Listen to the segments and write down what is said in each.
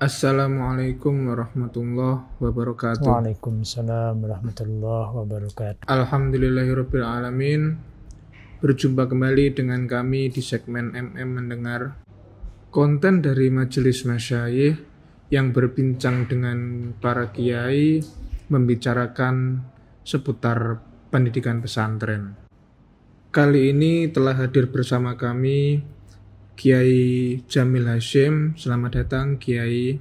Assalamualaikum warahmatullahi wabarakatuh. Waalaikumsalam warahmatullahi wabarakatuh. Alhamdulillahirabbil alamin. Berjumpa kembali dengan kami di segmen Mendengar, konten dari Majelis Masyayikh yang berbincang dengan para kiai membicarakan seputar pendidikan pesantren. Kali ini telah hadir bersama kami Kiai Jamil Hasyim. Selamat datang Kiai.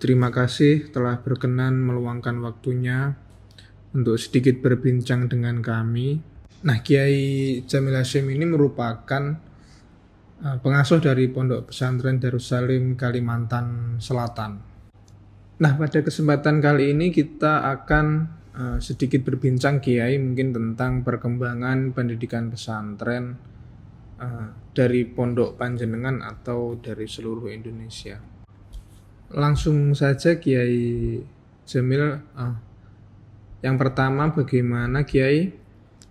Terima kasih telah berkenan meluangkan waktunya untuk sedikit berbincang dengan kami. Nah, Kiai Jamil Hasyim ini merupakan pengasuh dari Pondok Pesantren Darussalim Kalimantan Selatan. Nah, pada kesempatan kali ini kita akan sedikit berbincang Kiai mungkin tentang perkembangan pendidikan pesantren dari pondok panjenengan atau dari seluruh Indonesia. Langsung saja Kiai Jamil, yang pertama bagaimana Kiai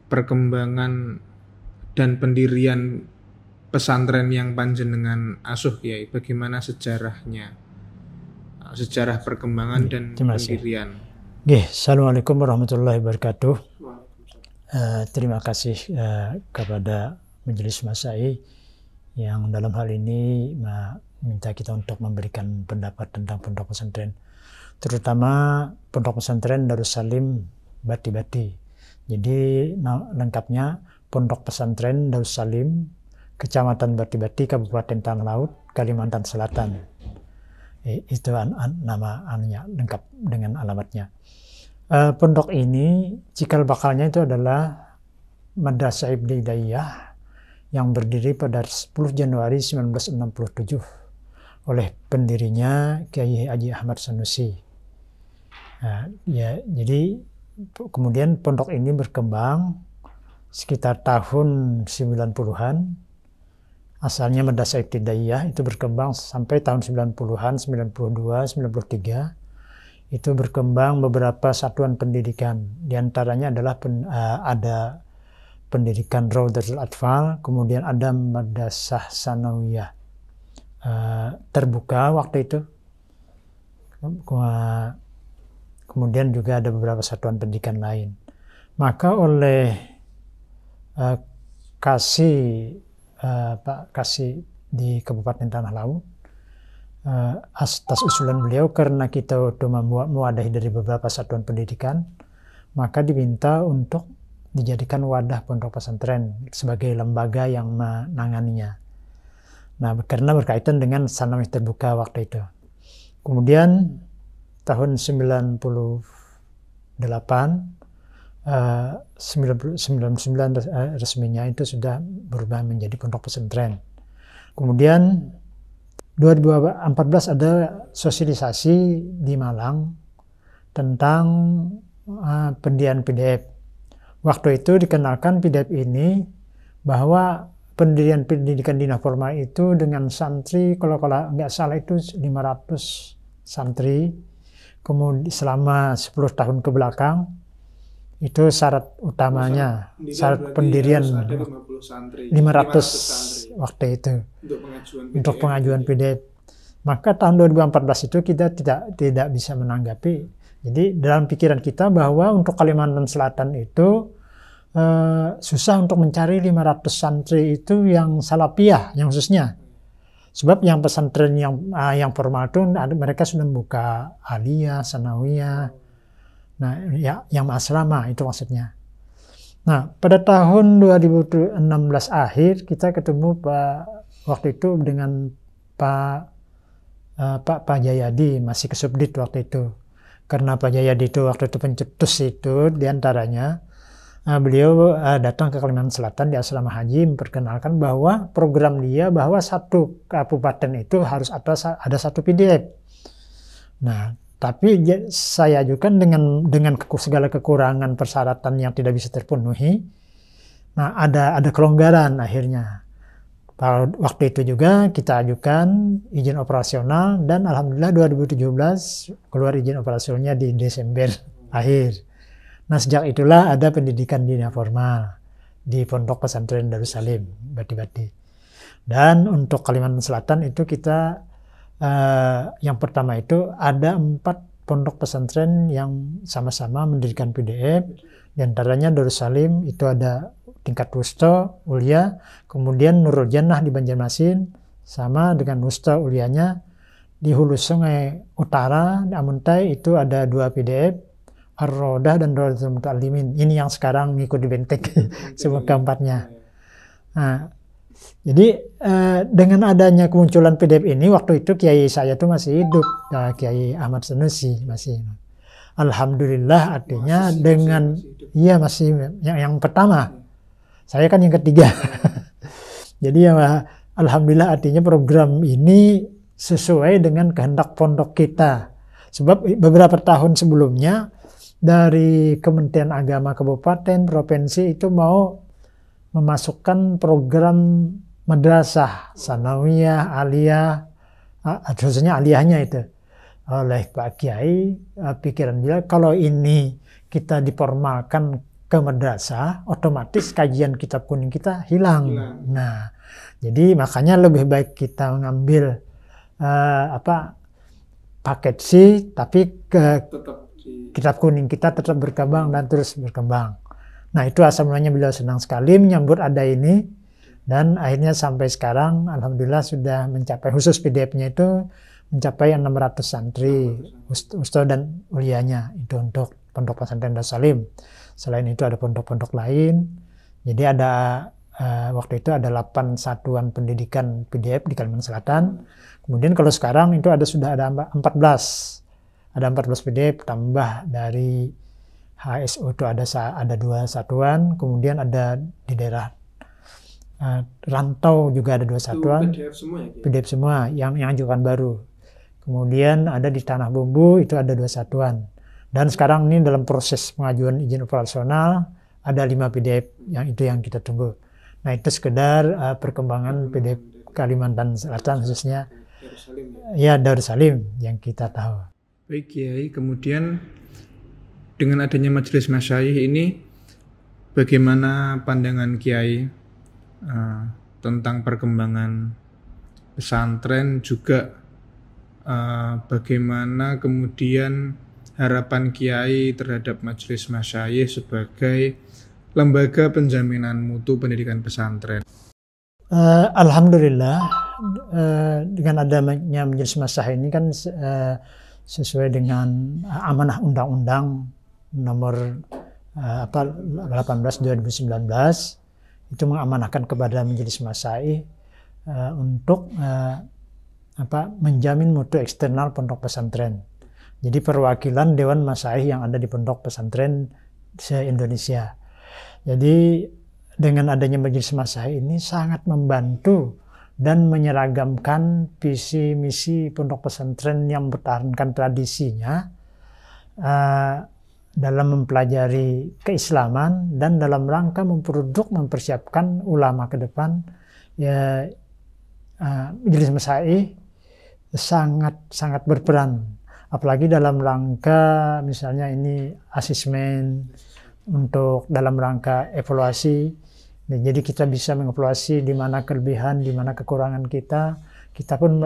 perkembangan dan pendirian pesantren yang panjenengan asuh Kiai, bagaimana sejarahnya, sejarah perkembangan dan pendirian. Assalamualaikum warahmatullahi wabarakatuh. Terima kasih kepada Majelis Masyayikh yang dalam hal ini minta kita untuk memberikan pendapat tentang pondok pesantren, terutama pondok pesantren Darussalim Bati-Bati. Jadi lengkapnya Pondok Pesantren Darussalim, Kecamatan Bati-Bati, Kabupaten Tanah Laut, Kalimantan Selatan. Itu nama lengkap dengan alamatnya. Pondok ini cikal bakalnya itu adalah Madrasah Ibtidaiyah yang berdiri pada 10 Januari 1967 oleh pendirinya Kiai Haji Ahmad Sanusi. Jadi kemudian pondok ini berkembang sekitar tahun 90-an. Asalnya Madrasah Ibtidaiyah itu berkembang sampai tahun 90-an, 92, 93. Itu berkembang beberapa satuan pendidikan. Di antaranya adalah ada pendidikan Raudatul Atfal, kemudian ada Madrasah Sanawiyah terbuka waktu itu. Kemudian juga ada beberapa satuan pendidikan lain. Maka oleh Pak Kasih di Kabupaten Tanah Laut, atas usulan beliau, karena kita sudah mewadahi dari beberapa satuan pendidikan, maka diminta untuk dijadikan wadah pondok pesantren sebagai lembaga yang menanganinya. Nah, karena berkaitan dengan sanawiyah terbuka waktu itu. Kemudian tahun 99 resminya itu sudah berubah menjadi pondok pesantren. Kemudian 2014 ada sosialisasi di Malang tentang pendirian PDF. Waktu itu dikenalkan PDF ini bahwa pendirian pendidikan dina formal itu dengan santri, kalau nggak salah itu 500 santri, kemudian selama 10 tahun ke belakang, itu syarat utamanya, syarat pendirian 500 waktu itu untuk pengajuan PDF. Maka tahun 2014 itu kita tidak bisa menanggapi. Jadi dalam pikiran kita bahwa untuk Kalimantan Selatan itu susah untuk mencari 500 santri itu yang salafiyah, yang khususnya. Sebab yang pesantren yang formal itu mereka sudah membuka aliyah, sanawiyah, nah ya, yang asrama itu maksudnya. Nah, pada tahun 2016 akhir kita ketemu waktu itu dengan Pak Jayadi, masih Kesubdit waktu itu. Karena Pak Jayadi itu waktu itu pencetus itu diantaranya, beliau datang ke Kalimantan Selatan di asrama haji memperkenalkan bahwa program dia bahwa satu kabupaten itu harus ada satu PDF. Nah, tapi saya juga dengan segala kekurangan persyaratan yang tidak bisa terpenuhi. Nah, ada kelonggaran akhirnya. Waktu itu juga kita ajukan izin operasional dan alhamdulillah 2017 keluar izin operasionalnya di Desember akhir. Nah, sejak itulah ada pendidikan dina formal di Pondok Pesantren Darussalim Bati-Bati. Dan untuk Kalimantan Selatan itu kita Yang pertama itu ada 4 pondok pesantren yang sama-sama mendirikan PDF. Di antaranya Darussalim itu ada tingkat wusta ulia, kemudian Nurul Jannah di Banjarmasin sama dengan wusta ulianya. Di Hulu Sungai Utara di Amuntai itu ada 2 PDF, Ar-Rodah dan Rodatul Muta'allimin. Ini yang sekarang ngikut di Bentek semua keempatnya. Nah, jadi dengan adanya kemunculan PDF ini, waktu itu kiai saya tuh masih hidup, Kiai Ahmad Sanusi masih. Alhamdulillah artinya dengan iya masih yang pertama. Saya kan yang ketiga. Jadi ya alhamdulillah artinya program ini sesuai dengan kehendak pondok kita. Sebab beberapa tahun sebelumnya dari Kementerian Agama Kabupaten, Provinsi itu mau memasukkan program madrasah, sanawiyah, aliyah, khususnya aliyahnya itu. Oleh Pak Kiai, pikiran beliau kalau ini kita diformalkan ke madrasah, otomatis kajian kitab kuning kita hilang. Nah, jadi makanya lebih baik kita mengambil paket C, tapi kitab kuning kita tetap berkembang dan terus berkembang. Nah, itu asal mulanya beliau senang sekali menyambut ada ini, dan akhirnya sampai sekarang alhamdulillah sudah mencapai, khusus PDF-nya itu mencapai 600 santri ustaz dan ulianya itu untuk pondok pesantren Darussalim. Selain itu ada pondok-pondok lain. Jadi ada waktu itu ada 8 satuan pendidikan PDF di Kalimantan Selatan. Kemudian kalau sekarang itu sudah ada 14. Ada 14 PDF tambah dari HSO itu ada 2 satuan. Kemudian ada di daerah Rantau juga ada 2 satuan. PDF semua ya? PDF semua yang ajukan baru. Kemudian ada di Tanah Bumbu itu ada 2 satuan. Dan sekarang ini dalam proses pengajuan izin operasional ada 5 PDF yang kita tunggu. Nah, itu sekedar perkembangan PDF Kalimantan Selatan khususnya Darussalim yang kita tahu. Baik Kiai, kemudian dengan adanya Majelis Masyayikh ini bagaimana pandangan Kiai tentang perkembangan pesantren, juga bagaimana kemudian harapan Kiai terhadap Majelis Masyayikh sebagai lembaga penjaminan mutu pendidikan pesantren? Alhamdulillah dengan adanya Majelis Masyayikh ini kan sesuai dengan amanah Undang-Undang nomor 18/2019 itu mengamanahkan kepada Majelis Masyayikh untuk menjamin mutu eksternal pondok pesantren. Jadi perwakilan Dewan Masyayikh yang ada di pondok pesantren se-Indonesia. Jadi dengan adanya Majelis Masyayikh ini sangat membantu dan menyeragamkan visi misi pondok pesantren yang mempertahankan tradisinya dalam mempelajari keislaman dan dalam rangka mempersiapkan ulama ke depan. Majelis Masyayikh sangat berperan, apalagi dalam rangka misalnya ini asesmen untuk dalam rangka evaluasi. Jadi kita bisa mengevaluasi di mana kelebihan, di mana kekurangan kita. Kita pun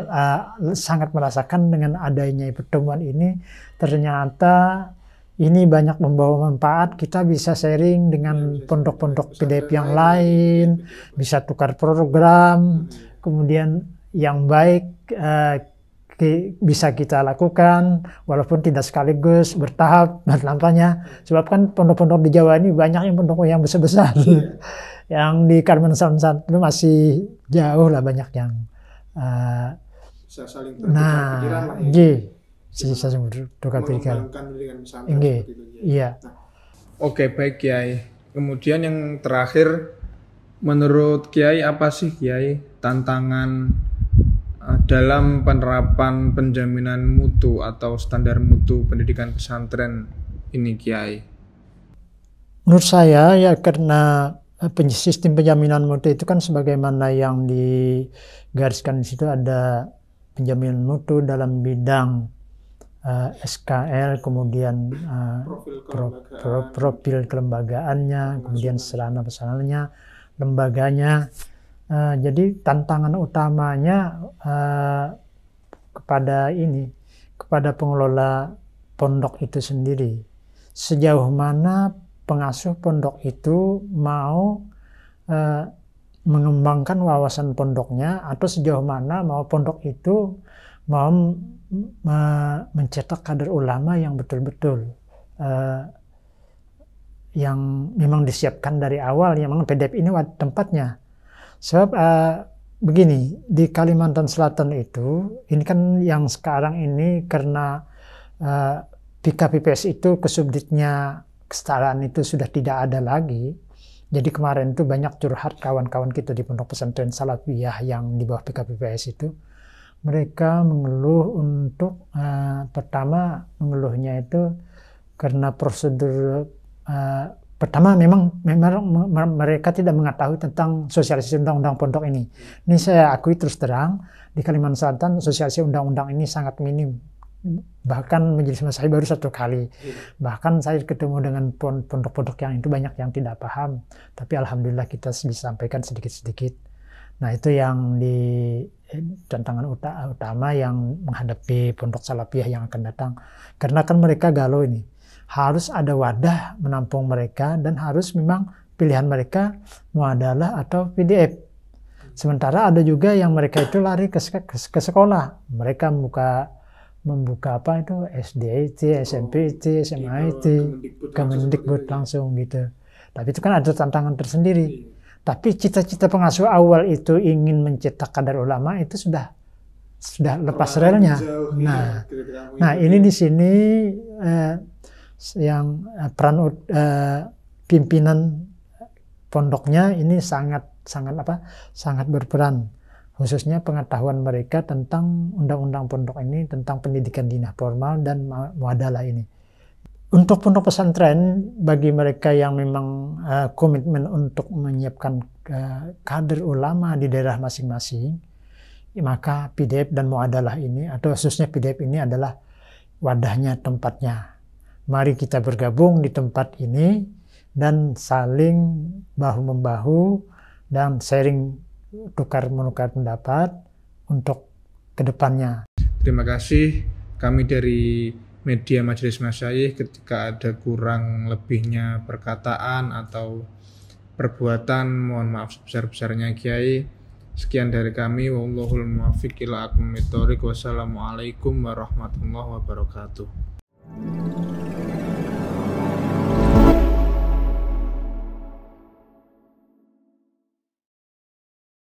sangat merasakan dengan adanya pertemuan ini, ternyata ini banyak membawa manfaat. Kita bisa sharing dengan pondok-pondok PDF yang lain, bisa tukar program, kemudian yang baik bisa kita lakukan, walaupun tidak sekaligus, bertahap dan lampanya. Sebab kan pondok-pondok di Jawa ini banyak yang pondok yang besar-besar. Yang di Kalimantan Selatan itu masih jauh lah banyak yang bisa saling bertukar pikiran lah ya. Bisa bertukar pikiran. Iya. Oke, baik Kiai. Kemudian yang terakhir, menurut Kiai apa sih Kiai tantangan dalam penerapan penjaminan mutu atau standar mutu pendidikan pesantren ini Kiai? Menurut saya ya karena sistem penjaminan mutu itu kan sebagaimana yang digariskan di situ, ada penjaminan mutu dalam bidang SKL, kemudian profil kelembagaannya, kemudian sarana prasarananya, lembaganya. Jadi tantangan utamanya kepada pengelola pondok itu sendiri. Sejauh mana pengasuh pondok itu mau mengembangkan wawasan pondoknya, atau sejauh mana mau pondok itu mau mencetak kader ulama yang betul-betul yang memang disiapkan dari awal, yang memang PDF ini tempatnya. Sebab begini, di Kalimantan Selatan itu, ini kan yang sekarang ini karena PKPPS itu kesubditnya kesetaraan itu sudah tidak ada lagi. Jadi kemarin itu banyak curhat kawan-kawan kita di Pondok Pesantren Salafiyah yang di bawah PKPPS itu. Mereka mengeluh untuk, pertama mengeluhnya itu karena prosedur, pertama memang mereka tidak mengetahui tentang sosialisasi undang-undang pondok ini. Ini saya akui terus terang, di Kalimantan Selatan sosialisasi undang-undang ini sangat minim. Bahkan Majelis Masyayikh baru 1 kali. Bahkan saya ketemu dengan pondok-pondok yang itu banyak yang tidak paham. Tapi alhamdulillah kita disampaikan sedikit-sedikit. Nah itu yang di tantangan utama yang menghadapi pondok salafiyah yang akan datang. Karena kan mereka galau ini. Harus ada wadah menampung mereka, dan harus memang pilihan mereka muadalah atau PDF. Sementara ada juga yang mereka itu lari ke sekolah. Mereka membuka apa itu SD, SMP, SMA, Kemendikbud langsung gitu. Tapi itu kan ada tantangan tersendiri. Tapi cita-cita pengasuh awal itu ingin mencetak kader ulama itu sudah lepas relnya. Nah ini di sini yang peran pimpinan pondoknya ini sangat berperan. Khususnya pengetahuan mereka tentang undang-undang pondok ini, tentang pendidikan dinah formal dan muadalah ini. Untuk pondok pesantren, bagi mereka yang memang komitmen untuk menyiapkan kader ulama di daerah masing-masing, maka PDF dan muadalah ini, atau khususnya PDF ini adalah wadahnya, tempatnya. Mari kita bergabung di tempat ini dan saling bahu-membahu dan sharing, tukar-menukar pendapat untuk kedepannya. Terima kasih. Kami dari media Majelis Masyayikh, ketika ada kurang lebihnya perkataan atau perbuatan, mohon maaf sebesar-besarnya Kiai. Sekian dari kami. Wallahul muwaffiq ila aqwamit thoriq. Wassalamualaikum warahmatullahi wabarakatuh.